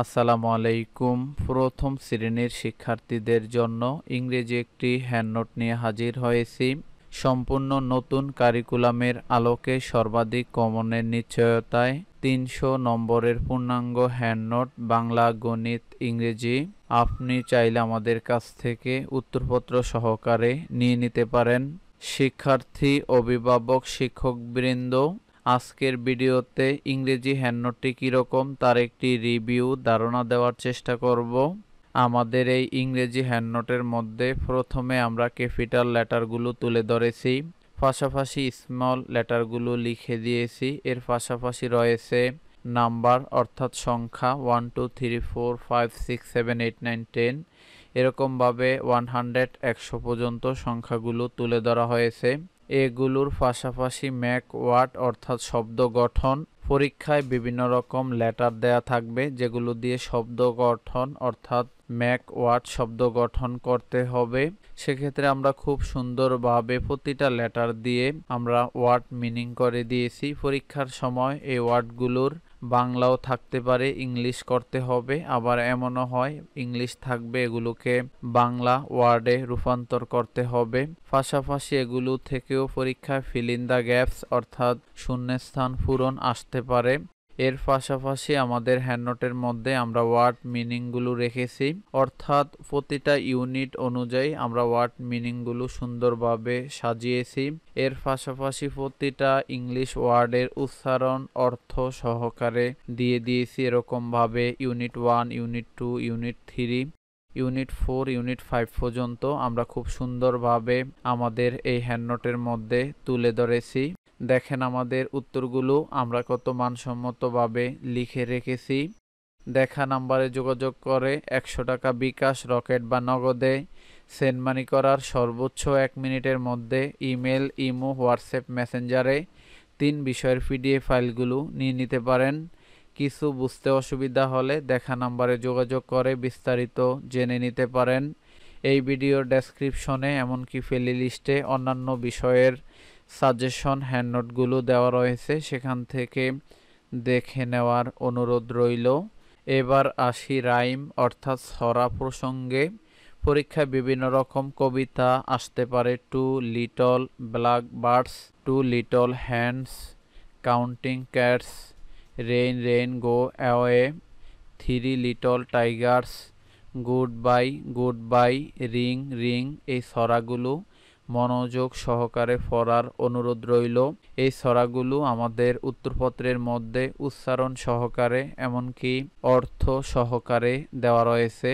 আসসালামু আলাইকুম। প্রথম শ্রেণীর শিক্ষার্থীদের জন্য ইংরেজি একটি হ্যান্ডনোট নিয়ে হাজির হয়েছি। সম্পূর্ণ নতুন কারিকুলামের আলোকে সর্বাধিক কমনের নিশ্চয়তায় ৩০০ নম্বরের পূর্ণাঙ্গ হ্যান্ডনোট বাংলা, গণিত, ইংরেজি আপনি চাইলে আমাদের কাছ থেকে উত্তরপত্র সহকারে নিয়ে নিতে পারেন। শিক্ষার্থী, অভিভাবক, শিক্ষকবৃন্দ, আজকের ভিডিওতে ইংরেজি হ্যান্ডনোটটি কীরকম তার একটি রিভিউ ধারণা দেওয়ার চেষ্টা করব। আমাদের এই ইংরেজি হ্যান্ডনোটের মধ্যে প্রথমে আমরা ক্যাপিটাল লেটারগুলো তুলে ধরেছি, পাশাপাশি স্মল লেটারগুলো লিখে দিয়েছি। এর পাশাপাশি রয়েছে নাম্বার অর্থাৎ সংখ্যা 1 2 3 4 5 6 7 8 9 10, এরকমভাবে 100 পর্যন্ত সংখ্যাগুলো তুলে ধরা হয়েছে। এগুলোর পাশাপাশি ম্যাক ওয়ার্ড অর্থাৎ শব্দ গঠন, পরীক্ষায় বিভিন্ন রকম লেটার দেয়া থাকবে যেগুলো দিয়ে শব্দ গঠন অর্থাৎ ম্যাক ওয়ার্ড শব্দ গঠন করতে হবে। সেক্ষেত্রে আমরা খুব সুন্দরভাবে প্রতিটা লেটার দিয়ে আমরা ওয়ার্ড মিনিং করে দিয়েছি। পরীক্ষার সময় এই ওয়ার্ডগুলোর বাংলাও থাকতে পারে, ইংলিশ করতে হবে, আবার এমনও হয় ইংলিশ থাকবে, এগুলোকে বাংলা ওয়ার্ডে রূপান্তর করতে হবে। পাশাপাশি এগুলো থেকেও পরীক্ষায় ফিল ইন দ্য গ্যাপস অর্থাৎ শূন্যস্থান পূরণ আসতে পারে। এর পাশাপাশি আমাদের হ্যান্ডনোটের মধ্যে আমরা ওয়ার্ড মিনিংগুলো রেখেছি, অর্থাৎ প্রতিটা ইউনিট অনুযায়ী আমরা ওয়ার্ড মিনিংগুলো সুন্দরভাবে সাজিয়েছি। এর পাশাপাশি প্রতিটা ইংলিশ ওয়ার্ডের উচ্চারণ অর্থ সহকারে দিয়ে দিয়েছি এরকমভাবে unit 1, unit 2, unit 3, unit 4, unit 5 পর্যন্ত আমরা খুব সুন্দরভাবে আমাদের এই হ্যান্ডনোটের মধ্যে তুলে ধরেছি। দেখেন আমাদের উত্তরগুলো আমরা কত মানসম্মতভাবে লিখে রেখেছি। দেখা নাম্বারে যোগাযোগ করে 100 টাকা বিকাশ, রকেট বা নগদে সেন্ড মানি করার সর্বোচ্চ 1 মিনিটের মধ্যে ইমেল, ইমো, হোয়াটসঅ্যাপ, মেসেঞ্জারে 3 বিষয়ের পিডিএফ ফাইলগুলো নিয়ে নিতে পারেন। কিছু বুঝতে অসুবিধা হলে দেখা নাম্বারে যোগাযোগ করে বিস্তারিত জেনে নিতে পারেন। এই ভিডিওর ডেসক্রিপশনে এমনকি প্লে লিস্টে অন্যান্য বিষয়ের সাজেশন হ্যান্ডনোটগুলো দেওয়া রয়েছে, সেখান থেকে দেখে নেওয়ার অনুরোধ রইল। এবার আসি রাইম অর্থাৎ ছড়া প্রসঙ্গে। পরীক্ষায় বিভিন্ন রকম কবিতা আসতে পারে। 2 little black birds, 2 little hands, counting cats, rain rain go away, 3 little tigers, goodbye, ring ring. এই ছড়াগুলো মনোযোগ সহকারে পড়ার অনুরোধ রইল। এই ছড়াগুলো আমাদের উত্তরপত্রের মধ্যে উচ্চারণ সহকারে এমনকি অর্থ সহকারে দেওয়া রয়েছে।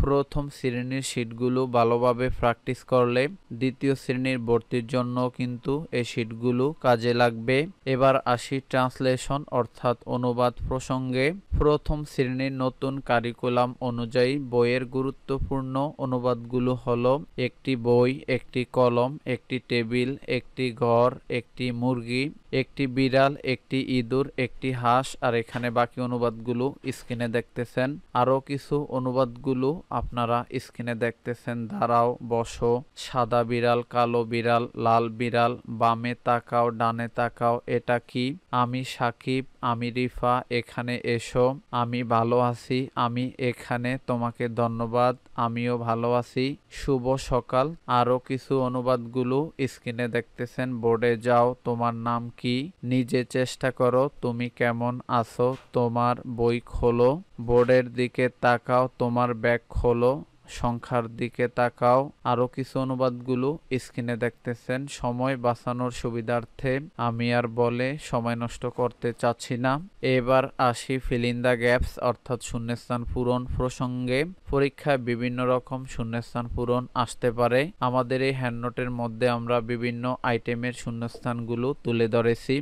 প্রথম শ্রেণীর শীটগুলো ভালোভাবে প্র্যাকটিস করলে দ্বিতীয় শ্রেণীর ভর্তির জন্য কিন্তু এই শীটগুলো কাজে লাগবে। এবার আসি ট্রান্সলেশন অর্থাৎ অনুবাদ প্রসঙ্গে। প্রথম শ্রেণীর নতুন কারিকুলাম অনুযায়ী বইয়ের গুরুত্বপূর্ণ অনুবাদগুলো হলো একটি বই, একটি কলম, একটি টেবিল, একটি ঘর, একটি মুরগি, একটি বিড়াল, একটি ইঁদুর, একটি হাঁস। আর এখানে বাকি অনুবাদগুলো স্ক্রিনে দেখতেছেন। আরও কিছু অনুবাদগুলো আপনারা স্ক্রিনে দেখতেছেন। দাঁড়াও, বসো, সাদা বিড়াল, কালো বিড়াল, লাল বিড়াল, বামে তাকাও, ডানে তাকাও, এটা কি, আমি সাকিব, আমি রিফা, এখানে এসো, আমি ভালো আছি, আমি এখানে, তোমাকে ধন্যবাদ, আমিও ভালো আছি, শুভ সকাল। আরও কিছু অনুবাদগুলো স্ক্রিনে দেখতেছেন। বোর্ডে যাও, তোমার নাম কি, নিজে চেষ্টা করো, তুমি কেমন আছো, তোমার বই খোলো, বোর্ডের দিকে তাকাও, তোমার ব্যাগ খোলো, সংখ্যার দিকে তাকাও। আরও কিছু অনুবাদগুলো স্ক্রিনে দেখতেছেন। সময় বাঁচানোর সুবিধার্থে আমি আর বলে সময় নষ্ট করতে চাচ্ছি না। এবার আসি ফিল ইন দ্য গ্যাপস অর্থাৎ শূন্যস্থান পূরণ প্রসঙ্গে। পরীক্ষায় বিভিন্ন রকম শূন্যস্থান পূরণ আসতে পারে। আমাদের এই হ্যান্ডনোটের মধ্যে আমরা বিভিন্ন আইটেমের শূন্যস্থানগুলো তুলে ধরেছি,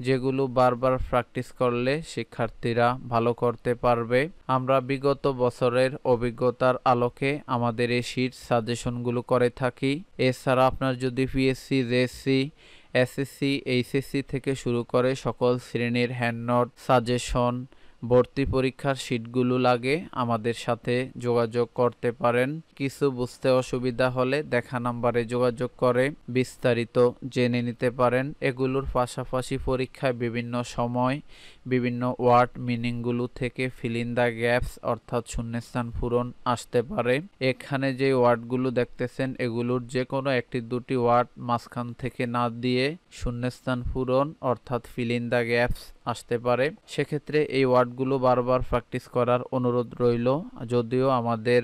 যেগুলো বারবার প্র্যাকটিস করলে শিক্ষার্থীরা ভালো করতে পারবে। আমরা বিগত বছরের অভিজ্ঞতার আলোকে আমাদের এই শীট সাজেশনগুলো করে থাকি। এছাড়া আপনার যদি পিএসসি, জেএসসি, এসএসসি, এইচএসসি থেকে শুরু করে সকল শ্রেণীর হ্যান্ডনোট, সাজেশন, ভর্তি পরীক্ষার শীটগুলো লাগে আমাদের সাথে যোগাযোগ করতে পারেন। কিছু বুঝতে অসুবিধা হলে দেখা নাম্বারে যোগাযোগ করে বিস্তারিত জেনে নিতে পারেন। এগুলোর পাশাপাশি পরীক্ষায় বিভিন্ন সময় বিভিন্ন ওয়ার্ড মিনিংগুলো থেকে ফিল ইন দ্য গ্যাপস অর্থাৎ শূন্যস্থান পূরণ আসতে পারে। এখানে যে ওয়ার্ডগুলো দেখতেছেন এগুলোর যে কোনো একটি দুটি ওয়ার্ড মাঝখান থেকে না দিয়ে শূন্যস্থান পূরণ অর্থাৎ ফিল ইন দ্য গ্যাপস আসতে পারে। সেক্ষেত্রে এই ওয়ার্ডগুলো বারবার প্র্যাকটিস করার অনুরোধ রইল। যদিও আমাদের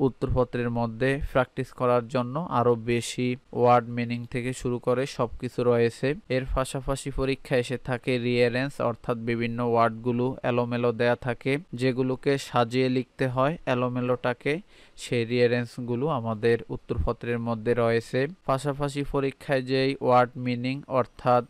উত্তরপত্রের মধ্যে প্র্যাকটিস করার জন্য আরও বেশি ওয়ার্ড মিনিং থেকে শুরু করে সব কিছু রয়েছে। এর পাশাপাশি পরীক্ষা এসে থাকে রিয়ারেন্স অর্থাৎ বিভিন্ন ওয়ার্ডগুলো এলোমেলো দেয়া থাকে, যেগুলোকে সাজিয়ে লিখতে হয় এলোমেলোটাকে। সেই রিয়ারেন্সগুলো আমাদের উত্তরপত্রের মধ্যে রয়েছে। পাশাপাশি পরীক্ষায় যেই ওয়ার্ড মিনিং অর্থাৎ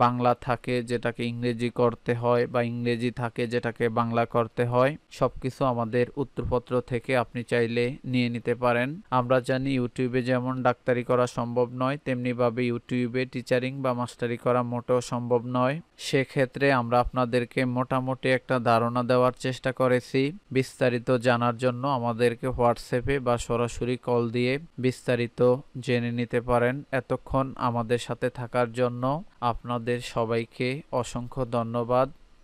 বাংলা থাকে যেটাকে ইংরেজি করতে হয় বা ইংরেজি থাকে যেটাকে বাংলা করতে হয়, সবকিছু আমাদের উত্তরপত্র থেকে আপনি চাইলে নিয়ে নিতে পারেন। আমরা জানি ইউটিউবে যেমন ডাক্তারি করা সম্ভব নয়, তেমনিভাবে ইউটিউবে টিচারিং বা মাস্টারি করা মোটেও সম্ভব নয়। সেক্ষেত্রে আমরা আপনাদেরকে মোটামুটি একটা ধারণা দেওয়ার চেষ্টা করেছি। বিস্তারিত জানার জন্য আমাদেরকে হোয়াটসঅ্যাপে বা সরাসরি কল দিয়ে বিস্তারিত জেনে নিতে পারেন। এতক্ষণ আমাদের সাথে থাকার জন্য আপনাদের সবাইকে অসংখ্য ধন্যবাদ।